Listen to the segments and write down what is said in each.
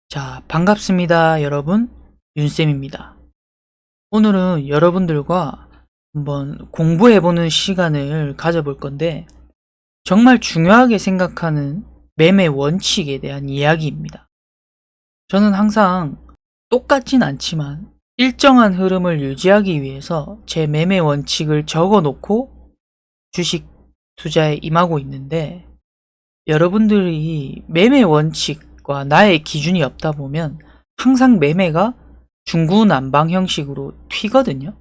자, 반갑습니다, 여러분. 윤쌤입니다. 오늘은 여러분들과 한번 공부해보는 시간을 가져볼 건데, 정말 중요하게 생각하는 매매 원칙에 대한 이야기입니다. 저는 항상 똑같진 않지만 일정한 흐름을 유지하기 위해서 제 매매 원칙을 적어 놓고 주식 투자에 임하고 있는데, 여러분들이 매매 원칙과 나의 기준이 없다 보면 항상 매매가 중구난방 형식으로 튀거든요.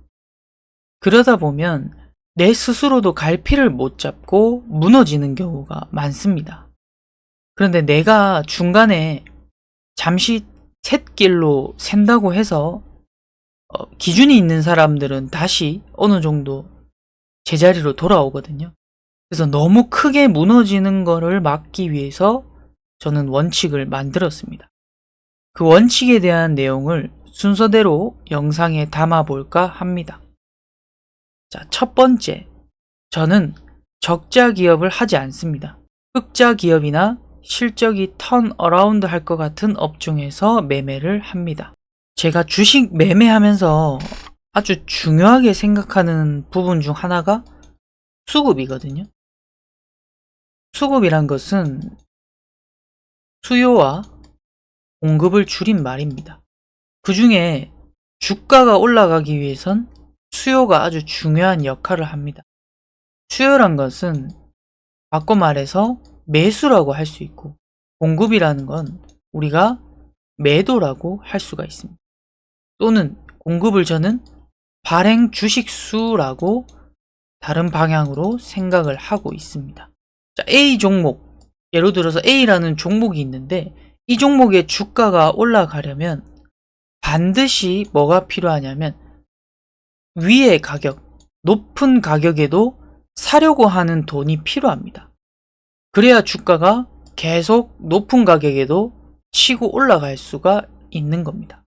그러다 보면 내 스스로도 갈피를 못 잡고 무너지는 경우가 많습니다. 그런데 내가 중간에 잠시 샛길로 샌다고 해서 기준이 있는 사람들은 다시 어느 정도 제자리로 돌아오거든요. 그래서 너무 크게 무너지는 거를 막기 위해서 저는 원칙을 만들었습니다. 그 원칙에 대한 내용을 순서대로 영상에 담아볼까 합니다. 자, 첫 번째, 저는 적자 기업을 하지 않습니다. 흑자 기업이나 실적이 턴어라운드 할 것 같은 업종에서 매매를 합니다. 제가 주식 매매하면서 아주 중요하게 생각하는 부분 중 하나가 수급이거든요. 수급이란 것은 수요와 공급을 줄인 말입니다. 그 중에 주가가 올라가기 위해선 수요가 아주 중요한 역할을 합니다. 수요란 것은 바꿔 말해서 매수라고 할 수 있고, 공급이라는 건 우리가 매도라고 할 수가 있습니다. 또는 공급을 저는 발행 주식수라고 다른 방향으로 생각을 하고 있습니다. 자, A 종목, 예를 들어서 A라는 종목이 있는데 이 종목의 주가가 올라가려면 반드시 뭐가 필요하냐면 위의 가격, 높은 가격에도 사려고 하는 돈이 필요합니다. 그래야 주가가 계속 높은 가격에도 치고 올라갈 수가 있는 겁니다.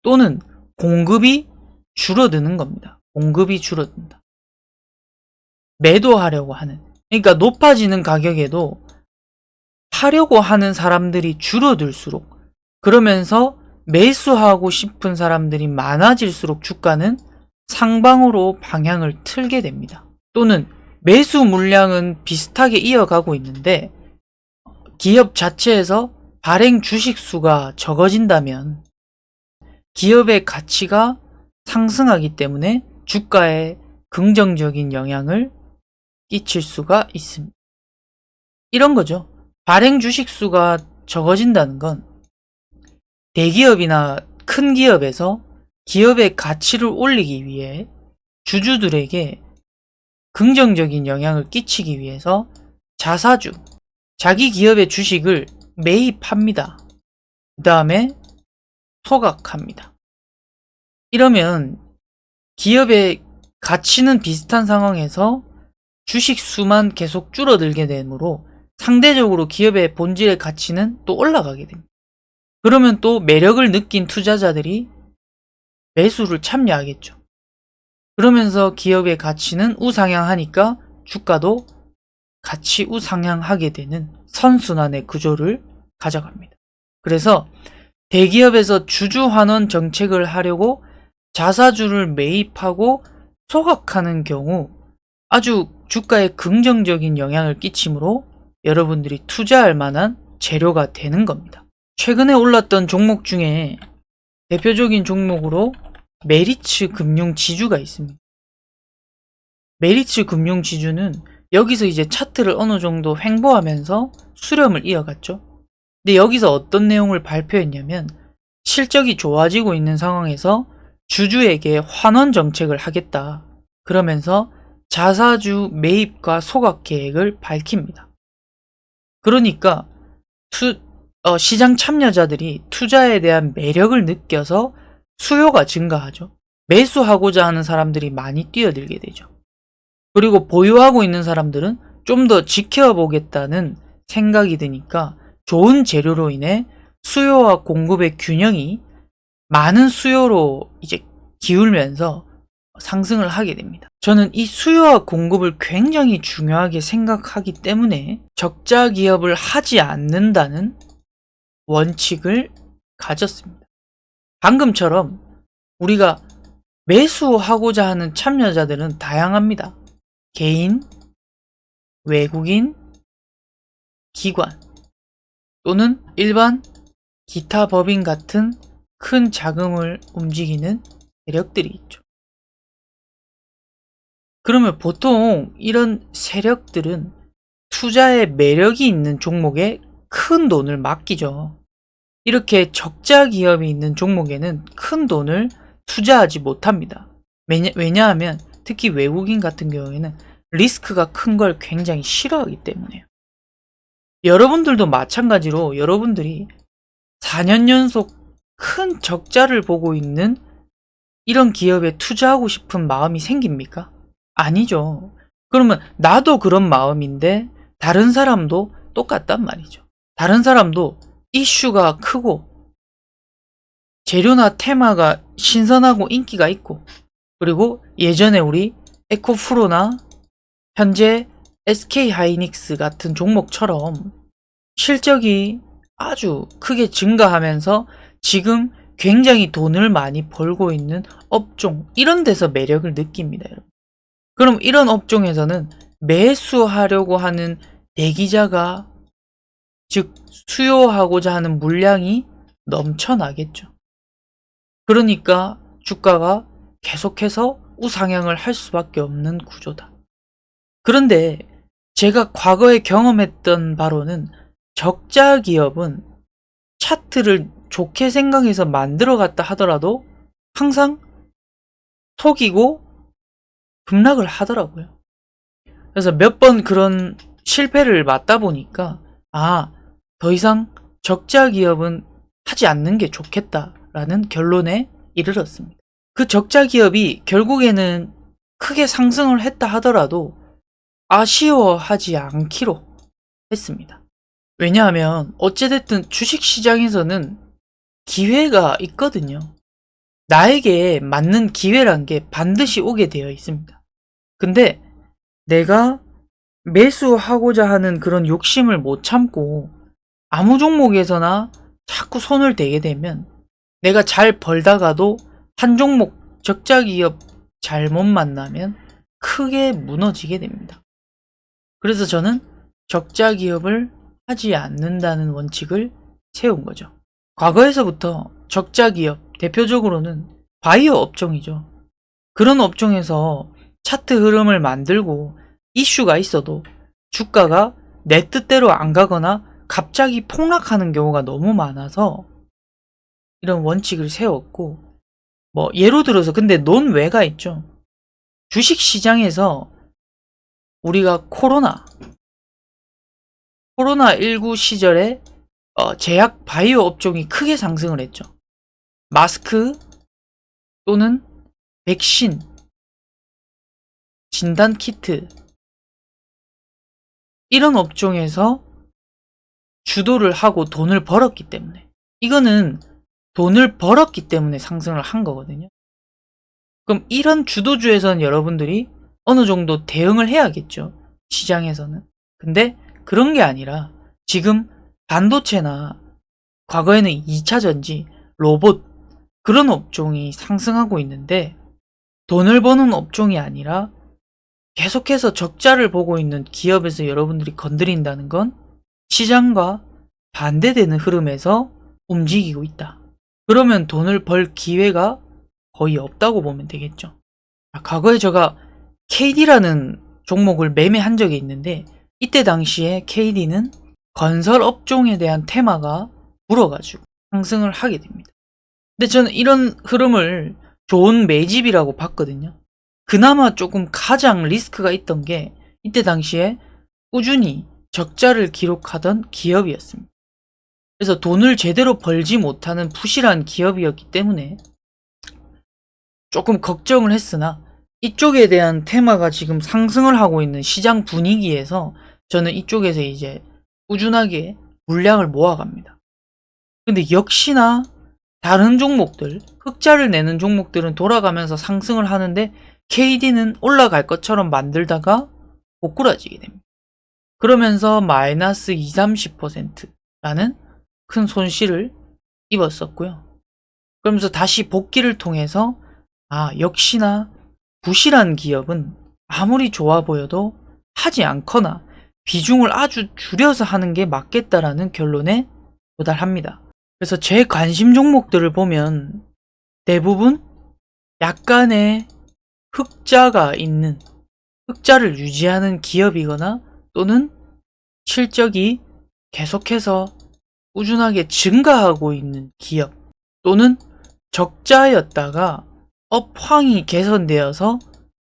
또는 공급이 줄어드는 겁니다. 공급이 줄어든다. 매도하려고 하는, 그러니까 높아지는 가격에도 하려고 하는 사람들이 줄어들수록, 그러면서 매수하고 싶은 사람들이 많아질수록 주가는 상방으로 방향을 틀게 됩니다. 또는 매수 물량은 비슷하게 이어가고 있는데 기업 자체에서 발행 주식 수가 적어진다면 기업의 가치가 상승하기 때문에 주가에 긍정적인 영향을 끼칠 수가 있습니다. 이런 거죠. 발행 주식 수가 적어진다는 건 대기업이나 큰 기업에서 기업의 가치를 올리기 위해 주주들에게 긍정적인 영향을 끼치기 위해서 자사주, 자기 기업의 주식을 매입합니다. 그 다음에 소각합니다. 이러면 기업의 가치는 비슷한 상황에서 주식 수만 계속 줄어들게 되므로 상대적으로 기업의 본질의 가치는 또 올라가게 됩니다. 그러면 또 매력을 느낀 투자자들이 매수를 참여하겠죠. 그러면서 기업의 가치는 우상향하니까 주가도 같이 우상향하게 되는 선순환의 구조를 가져갑니다. 그래서 대기업에서 주주환원 정책을 하려고 자사주를 매입하고 소각하는 경우 아주 주가에 긍정적인 영향을 끼치므로 여러분들이 투자할 만한 재료가 되는 겁니다. 최근에 올랐던 종목 중에 대표적인 종목으로 메리츠 금융지주가 있습니다. 메리츠 금융지주는 여기서 이제 차트를 어느 정도 횡보하면서 수렴을 이어갔죠. 근데 여기서 어떤 내용을 발표했냐면 실적이 좋아지고 있는 상황에서 주주에게 환원 정책을 하겠다. 그러면서 자사주 매입과 소각 계획을 밝힙니다. 그러니까 시장 참여자들이 투자에 대한 매력을 느껴서 수요가 증가하죠. 매수하고자 하는 사람들이 많이 뛰어들게 되죠. 그리고 보유하고 있는 사람들은 좀 더 지켜보겠다는 생각이 드니까 좋은 재료로 인해 수요와 공급의 균형이 많은 수요로 이제 기울면서 상승을 하게 됩니다. 저는 이 수요와 공급을 굉장히 중요하게 생각하기 때문에 적자 기업을 하지 않는다는 원칙을 가졌습니다. 방금처럼 우리가 매수하고자 하는 참여자들은 다양합니다. 개인, 외국인, 기관 또는 일반 기타 법인 같은 큰 자금을 움직이는 세력들이 있죠. 그러면 보통 이런 세력들은 투자에 매력이 있는 종목에 큰 돈을 맡기죠. 이렇게 적자 기업이 있는 종목에는 큰 돈을 투자하지 못합니다. 왜냐하면 특히 외국인 같은 경우에는 리스크가 큰 걸 굉장히 싫어하기 때문에요. 여러분들도 마찬가지로 여러분들이 4년 연속 큰 적자를 보고 있는 이런 기업에 투자하고 싶은 마음이 생깁니까? 아니죠. 그러면 나도 그런 마음인데 다른 사람도 똑같단 말이죠. 다른 사람도 이슈가 크고 재료나 테마가 신선하고 인기가 있고 그리고 예전에 우리 에코프로나 현재 SK하이닉스 같은 종목처럼 실적이 아주 크게 증가하면서 지금 굉장히 돈을 많이 벌고 있는 업종 이런 데서 매력을 느낍니다. 여러분. 그럼 이런 업종에서는 매수하려고 하는 대기자가 즉 수요하고자 하는 물량이 넘쳐나겠죠. 그러니까 주가가 계속해서 우상향을 할 수밖에 없는 구조다. 그런데 제가 과거에 경험했던 바로는 적자 기업은 차트를 좋게 생각해서 만들어갔다 하더라도 항상 속이고 급락을 하더라고요. 그래서 몇 번 그런 실패를 맞다 보니까 더 이상 적자 기업은 하지 않는 게 좋겠다라는 결론에 이르렀습니다. 그 적자 기업이 결국에는 크게 상승을 했다 하더라도 아쉬워하지 않기로 했습니다. 왜냐하면 어찌됐든 주식시장에서는 기회가 있거든요. 나에게 맞는 기회란 게 반드시 오게 되어 있습니다. 근데 내가 매수하고자 하는 그런 욕심을 못 참고 아무 종목에서나 자꾸 손을 대게 되면 내가 잘 벌다가도 한 종목 적자 기업 잘못 만나면 크게 무너지게 됩니다. 그래서 저는 적자 기업을 하지 않는다는 원칙을 세운 거죠. 과거에서부터 적자 기업 대표적으로는 바이오 업종이죠. 그런 업종에서 차트 흐름을 만들고 이슈가 있어도 주가가 내 뜻대로 안 가거나 갑자기 폭락하는 경우가 너무 많아서 이런 원칙을 세웠고 예로 들어서 근데 논외가 있죠. 주식시장에서 우리가 코로나19 시절에 제약 바이오 업종이 크게 상승을 했죠. 마스크 또는 백신, 진단키트 이런 업종에서 주도를 하고 돈을 벌었기 때문에 이거는 돈을 벌었기 때문에 상승을 한 거거든요. 그럼 이런 주도주에서는 여러분들이 어느 정도 대응을 해야겠죠. 시장에서는. 근데 그런 게 아니라 지금 반도체나 과거에는 2차전지, 로봇 그런 업종이 상승하고 있는데 돈을 버는 업종이 아니라 계속해서 적자를 보고 있는 기업에서 여러분들이 건드린다는 건 시장과 반대되는 흐름에서 움직이고 있다. 그러면 돈을 벌 기회가 거의 없다고 보면 되겠죠. 과거에 제가 KD라는 종목을 매매한 적이 있는데 이때 당시에 KD는 건설 업종에 대한 테마가 불어가지고 상승을 하게 됩니다. 근데 저는 이런 흐름을 좋은 매집이라고 봤거든요. 그나마 조금 가장 리스크가 있던 게 이때 당시에 꾸준히 적자를 기록하던 기업이었습니다. 그래서 돈을 제대로 벌지 못하는 부실한 기업이었기 때문에 조금 걱정을 했으나 이쪽에 대한 테마가 지금 상승을 하고 있는 시장 분위기에서 저는 이쪽에서 이제 꾸준하게 물량을 모아갑니다. 근데 역시나 다른 종목들, 흑자를 내는 종목들은 돌아가면서 상승을 하는데 KD는 올라갈 것처럼 만들다가 고꾸라지게 됩니다. 그러면서 마이너스 20-30%라는 큰 손실을 입었었고요. 그러면서 다시 복귀를 통해서 역시나 부실한 기업은 아무리 좋아 보여도 하지 않거나 비중을 아주 줄여서 하는 게 맞겠다라는 결론에 도달합니다. 그래서 제 관심 종목들을 보면 대부분 약간의 흑자를 유지하는 기업이거나 또는 실적이 계속해서 꾸준하게 증가하고 있는 기업, 또는 적자였다가 업황이 개선되어서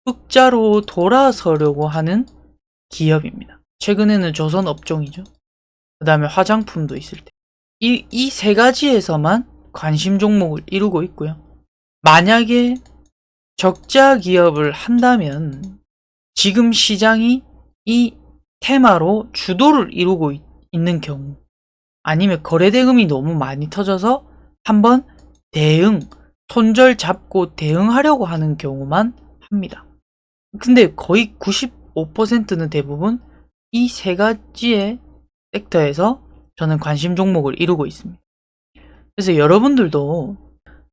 흑자로 돌아서려고 하는 기업입니다. 최근에는 조선 업종이죠. 그 다음에 화장품도 있을 때. 이 세 가지에서만 관심 종목을 이루고 있고요. 만약에 적자 기업을 한다면 지금 시장이 이 테마로 주도를 이루고 있는 경우, 아니면 거래대금이 너무 많이 터져서 한번 손절 잡고 대응하려고 하는 경우만 합니다. 근데 거의 95%는 대부분 이 세 가지의 섹터에서 저는 관심 종목을 이루고 있습니다. 그래서 여러분들도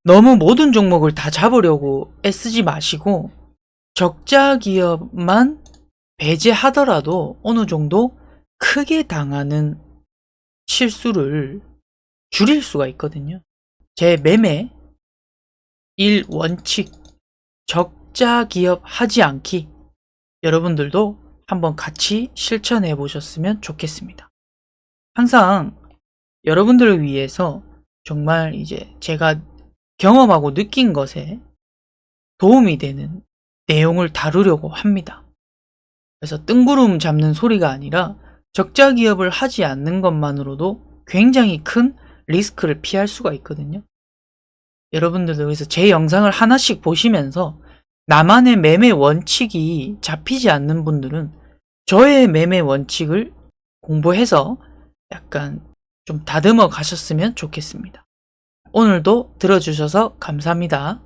너무 모든 종목을 다 잡으려고 애쓰지 마시고 적자 기업만 배제하더라도 어느 정도 크게 당하는 실수를 줄일 수가 있거든요. 제 매매 1원칙, 적자 기업 하지 않기, 여러분들도 한번 같이 실천해 보셨으면 좋겠습니다. 항상 여러분들을 위해서 정말 이제 제가 경험하고 느낀 것에 도움이 되는 내용을 다루려고 합니다. 그래서 뜬구름 잡는 소리가 아니라 적자 기업을 하지 않는 것만으로도 굉장히 큰 리스크를 피할 수가 있거든요. 여러분들도 그래서 제 영상을 하나씩 보시면서 나만의 매매 원칙이 잡히지 않는 분들은 저의 매매 원칙을 공부해서 약간 좀 다듬어 가셨으면 좋겠습니다. 오늘도 들어주셔서 감사합니다.